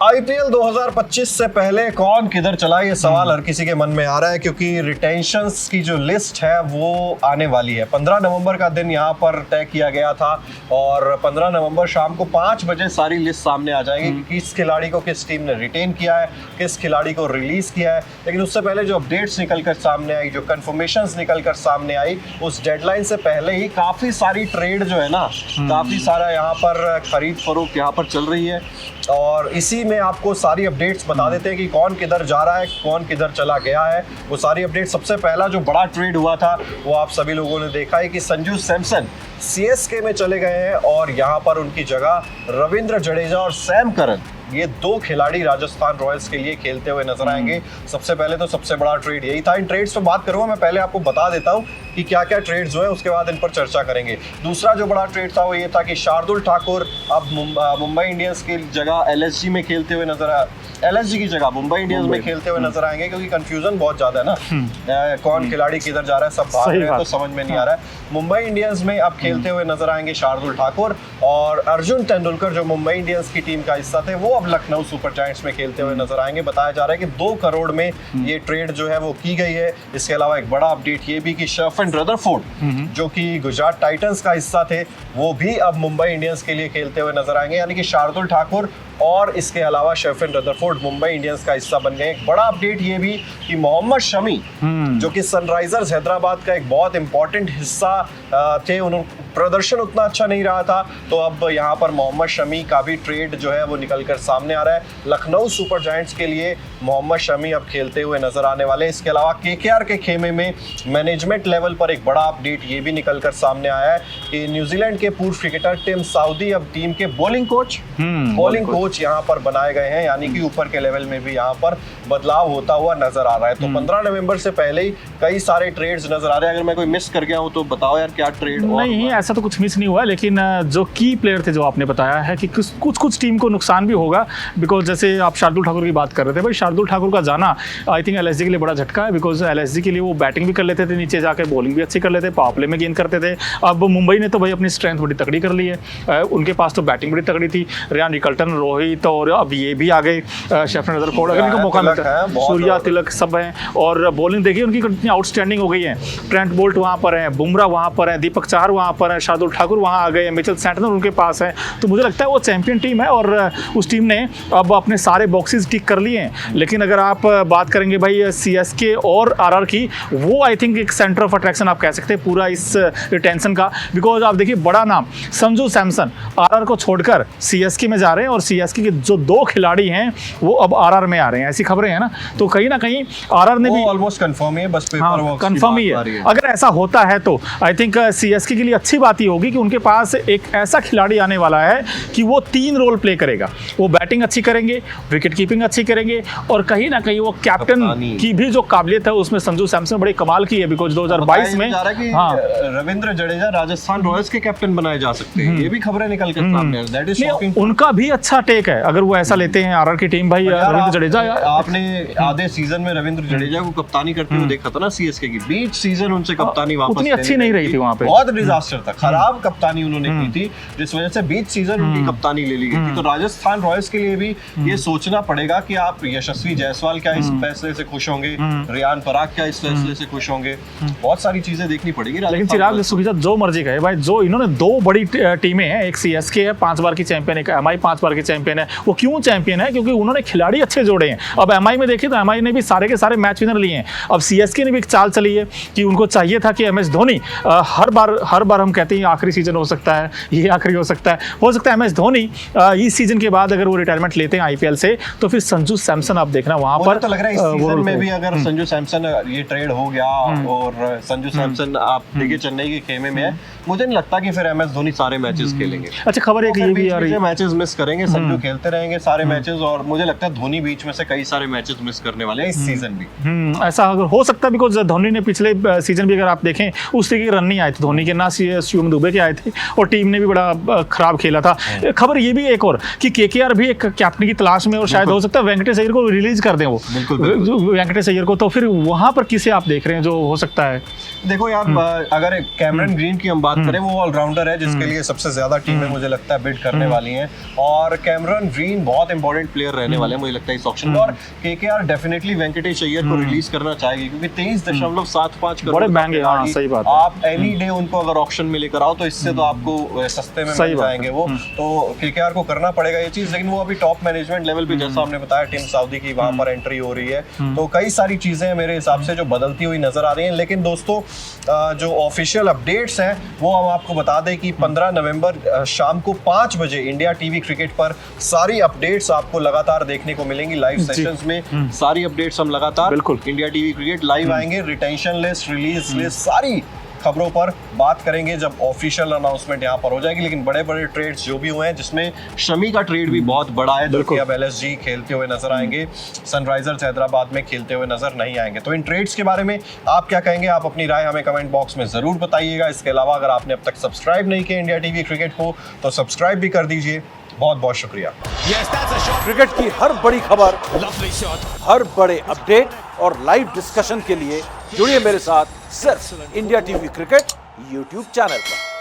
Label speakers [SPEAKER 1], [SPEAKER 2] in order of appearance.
[SPEAKER 1] IPL 2025 से पहले कौन किधर चला, ये सवाल हर किसी के मन में आ रहा है, क्योंकि रिटेंशंस की जो लिस्ट है वो आने वाली है। 15 नवंबर का दिन यहाँ पर तय किया गया था और 15 नवंबर शाम को 5 बजे सारी लिस्ट सामने आ जाएगी कि किस खिलाड़ी को किस टीम ने रिटेन किया है, किस खिलाड़ी को रिलीज किया है। लेकिन उससे पहले जो अपडेट्स निकल कर सामने आई, जो कंफर्मेशंस निकल कर सामने आई, उस डेडलाइन से पहले ही काफ़ी सारी ट्रेड जो है ना, काफ़ी सारा यहाँ पर खरीद फरोख्त यहाँ पर चल रही है और इसी में आपको सारी अपडेट्स बता देते हैं कि कौन किधर जा रहा है, कौन किधर चला गया है। वो सारी अपडेट, सबसे पहला जो बड़ा ट्रेड हुआ था वो आप सभी लोगों ने देखा है कि संजू सैमसन सीएसके में चले गए हैं और यहाँ पर उनकी जगह रविंद्र जडेजा और सैम करन, ये दो खिलाड़ी राजस्थान रॉयल्स के लिए खेलते हुए नजर आएंगे। सबसे पहले तो सबसे बड़ा ट्रेड यही था। इन ट्रेड्स पे बात करूंगा, मैं पहले आपको बता देता हूं कि क्या क्या ट्रेड्स जो है, उसके बाद इन पर चर्चा करेंगे। दूसरा जो बड़ा ट्रेड था वो ये था कि शार्दुल ठाकुर अब मुंबई इंडियंस की जगह एलएसजी में खेलते हुए एलएसजी की जगह मुंबई इंडियंस में खेलते हुए नजर आएंगे, क्योंकि कंफ्यूजन बहुत ज्यादा है ना, कौन खिलाड़ी किधर जा रहा है, सब भाग रहे हैं तो समझ में नहीं आ रहा है। मुंबई इंडियंस में अब खेलते हुए नजर आएंगे शार्दुल ठाकुर और अर्जुन तेंदुलकर जो मुंबई इंडियंस की टीम का हिस्सा थे, वो अब लखनऊ सुपर जायंट्स में खेलते हुए नजर आएंगे। बताया जा रहा है कि 2 करोड़ में ये ट्रेड जो है वो की गई है। इसके अलावा एक बड़ा अपडेट ये भी कि शेफन रदरफोर्ड जो कि गुजरात टाइटंस का हिस्सा थे, वो भी अब मुंबई इंडियंस के लिए खेलते हुए नजर आएंगे। यानी कि शार्दुल ठाकुर और इसके अलावा शेफन रदरफोर्ड मुंबई इंडियंस का हिस्सा बन गए। एक बड़ा अपडेट ये भी कि मोहम्मद शमी जो कि सनराइजर्स हैदराबाद का एक बहुत इंपॉर्टेंट हिस्सा थे, उन्होंने प्रदर्शन उतना अच्छा नहीं रहा था, तो अब यहाँ पर मोहम्मद शमी का भी ट्रेड जो है वो निकल कर सामने आ रहा है। लखनऊ सुपर जायंट्स के लिए मोहम्मद शमी अब खेलते हुए नजर आने वाले। इसके अलावा केकेआर के खेमे में मैनेजमेंट लेवल पर एक बड़ा अपडेट ये भी निकल कर सामने आया है कि न्यूजीलैंड के पूर्व क्रिकेटर टिम साउदी अब टीम के बॉलिंग कोच यहाँ पर बनाए गए हैं। यानी कि ऊपर के लेवल में भी यहाँ पर बदलाव होता हुआ नजर आ रहा है। तो 15 नवंबर से पहले ही कई सारे ट्रेड्स नजर आ रहे हैं। अगर मैं कोई मिस कर गया हूँ तो बताओ यार, क्या ट्रेड?
[SPEAKER 2] नहीं, ऐसा तो कुछ मिस नहीं हुआ, लेकिन जो की प्लेयर थे जो आपने बताया है कि कुछ टीम को नुकसान भी होगा, बिकॉज जैसे आप शार्दुल ठाकुर की बात कर रहे थे, भाई शार्दुल ठाकुर का जाना आई थिंक एलएसजी के लिए बड़ा झटका है, बिकॉज एलएसजी के लिए वो बैटिंग भी कर लेते थे, नीचे जाकर बॉलिंग भी अच्छी कर लेते, पावर प्ले में गेंद करते थे। अब मुंबई ने तो भाई अपनी स्ट्रेंथ बड़ी तगड़ी कर ली है, उनके पास तो बैटिंग बड़ी तगड़ी थी, रियान रिकल्टन, रोहित और अब ये भी आ गए शेफन रदरफोर्ड, अगर इनको मौका मिलता है, सूर्या तिलक सब हैं। और बॉलिंग देखिए उनकी कितनी आउटस्टैंडिंग हो गई है। ट्रेंट बोल्ट वहाँ पर है, बुमराह वहाँ पर है, दीपक चाहर वहाँ पर है, शार्दुल ठाकुर वहाँ आ गए, मिचेल सैंटनर उनके पास है। तो मुझे लगता है वो चैंपियन टीम है और उस टीम ने अब अपने सारे बॉक्सेस टिक कर लिए हैं। लेकिन अगर आप बात करेंगे भाई सीएसके और आरआर की, वो आई थिंक एक सेंटर ऑफ अट्रैक्शन आप कह सकते हैं पूरा इस टेंशन का, बिकॉज आप देखिए बड़ा नाम संजू सैमसन आरआर को छोड़कर सीएसके में जा रहे हैं और सीएसके के जो 2 खिलाड़ी हैं वो अब आरआर में आ रहे हैं, ऐसी खबरें हैं ना। तो कहीं ना कहीं आरआर ने भी
[SPEAKER 1] ऑलमोस्ट कंफर्म है, बस पेपर वर्क
[SPEAKER 2] कंफर्म ही है। अगर ऐसा होता है तो आई थिंक सीएसके के लिए अच्छी बात ही होगी कि उनके पास एक ऐसा खिलाड़ी आने वाला है कि वो 3 रोल प्ले करेगा। वो बैटिंग अच्छी करेंगे, विकेट कीपिंग अच्छी करेंगे और कहीं ना कहीं वो कैप्टन की भी जो काबिलियत है उसमें संजू सैमसन बड़ी कमाल की है, बिकॉज 2022 में
[SPEAKER 1] रविंद्र जडेजा राजस्थान रॉयल्स के कैप्टन बनाए जा सकते हैं। ये भी खबरें निकल कर सामने आ रही है।
[SPEAKER 2] उनका भी अच्छा टेक है अगर वो ऐसा लेते हैं आरआर की टीम। भाई रविंद्र जडेजा,
[SPEAKER 1] आपने आधे सीजन में रविंद्र जडेजा को कप्तानी करते हुए देखा था ना सीएसके की। बीच सीजन उनसे कप्तानी वापस
[SPEAKER 2] उतनी अच्छी नहीं रही थी, वहां पे
[SPEAKER 1] बहुत डिजास्टर था, खराब कप्तानी उन्होंने की थी, जिस वजह से बीच सीजन उनकी कप्तानी ले ली गई थी। तो राजस्थान रॉयल्स के लिए भी ये सोचना पड़ेगा कि आप यशस्वी जायसवाल क्या इस फैसले से खुश होंगे, रियान पराग क्या इस फैसले से खुश होंगे, बहुत सारी चीजें देखनी पड़ेगी।
[SPEAKER 2] लेकिन चिराग सुखीजा जो मर्जी कहे भाई, जो इन्होंने 2 बड़ी टीमें हैं, एक सीएसके है 5 बार की चैंपियन, एक एमआई 5 बार की चैंपियन है। वो क्यों चैंपियन है? क्योंकि उन्होंने खिलाड़ी अच्छे जोड़े हैं। अब एमआई में देखिए तो एमआई ने भी सारे के सारे मैच विनर लिए हैं। अब सीएसके ने भी एक चाल चली है कि उनको चाहिए था कि एमएस धोनी, हर बार हम कहते हैं आखिरी सीजन हो सकता है, ये आखिरी हो सकता है एमएस धोनी इस सीजन के बाद अगर वो रिटायरमेंट लेते हैं आईपीएल से, तो फिर संजू सैमसन आप देखना वहां पर
[SPEAKER 1] तो लग रहा है इस सीजन में भी अगर संजू सैमसन ये ट्रेड हो गया और संजू सैमसन आप देखिए चेन्नई के खेमे में है, मुझे नहीं लगता कि फिर एमएस धोनी सारे मैचेस खेलेंगे।
[SPEAKER 2] अच्छा, खबर एक ये भी आ रही है,
[SPEAKER 1] मैचेस मिस करेंगे, संजू खेलते रहेंगे सारे मैचेस और मुझे लगता है धोनी बीच में से कई सारे मैचेस मिस करने वाले हैं इस सीजन भी।
[SPEAKER 2] ऐसा अगर हो सकता है, बिकॉज धोनी ने पिछले सीजन भी अगर आप देखें उस तरीके के रन नहीं आए थे धोनी के, ना शिवम दुबे के आए थे और टीम ने भी बड़ा खराब खेला था। खबर ये भी एक और कि केकेआर भी एक कैप्टन की तलाश में और शायद हो सकता है वेंकटेश अय्यर को रिलीज कर दें वो, वेंकटेश अय्यर को। तो फिर वहां पर किसे आप देख रहे हैं जो हो सकता है?
[SPEAKER 1] देखो यार, अगर कैमरन ग्रीन की हम बात करें, वो ऑलराउंडर है जिसके लिए सबसे ज्यादा टीमें मुझे लगता है बिड करने वाली हैं और कैमरन ग्रीन बहुत इंपॉर्टेंट प्लेयर रहने वाले हैं मुझे लगता है इस ऑक्शन में, और केकेआर डेफिनेटली वेंकटेश अय्यर को रिलीज करना चाहेगी क्योंकि 23.75 करोड़
[SPEAKER 2] बड़े
[SPEAKER 1] का
[SPEAKER 2] महंगे, हाँ,
[SPEAKER 1] खिलाड़ी,
[SPEAKER 2] सही बात है।
[SPEAKER 1] आप एनी डे उनको अगर ऑक्शन में लेकर आओ तो इससे तो आपको सस्ते में
[SPEAKER 2] सही
[SPEAKER 1] मिल
[SPEAKER 2] बात
[SPEAKER 1] जाएंगे वो, तो केकेआर को करना पड़ेगा ये चीज, लेकिन वो अभी टॉप मैनेजमेंट लेवल पे जैसा हमने बताया टीम सऊदी की वहां पर एंट्री हो रही है, तो कई सारी चीजें मेरे हिसाब से जो बदलती हुई नजर आ रही हैं। लेकिन दोस्तों जो ऑफिशियल अपडेट्स हैं वो हम आपको बता दें कि 15 नवंबर शाम को 5 बजे इंडिया टीवी क्रिकेट पर सारी अपडेट्स आपको लगातार देखने को मिलेंगी लाइव सेशंस में। सारी अपडेट्स हम लगातार
[SPEAKER 2] बिल्कुल
[SPEAKER 1] इंडिया टीवी क्रिकेट लाइव आएंगे, रिटेंशन लिस्ट, रिलीज लिस्ट, सारी खबरों पर बात करेंगे जब ऑफिशियल अनाउंसमेंट यहाँ पर हो जाएगी। लेकिन बड़े बड़े ट्रेड्स जो भी हुए हैं जिसमें शमी का ट्रेड भी बहुत बड़ा है जो कि अब एलएसजी खेलते हुए नजर आएंगे, सनराइजर्स हैदराबाद में खेलते हुए नजर नहीं आएंगे। तो इन ट्रेड्स के बारे में आप क्या कहेंगे, आप अपनी राय हमें कमेंट बॉक्स में जरूर बताइएगा। इसके अलावा अगर आपने अब तक सब्सक्राइब नहीं किया इंडिया टीवी क्रिकेट को तो सब्सक्राइब भी कर दीजिए। बहुत बहुत शुक्रिया।
[SPEAKER 3] क्रिकेट की हर बड़ी खबर, हर बड़े अपडेट और लाइव डिस्कशन के लिए जुड़िए मेरे साथ सिर्फ India TV cricket YouTube channel पर।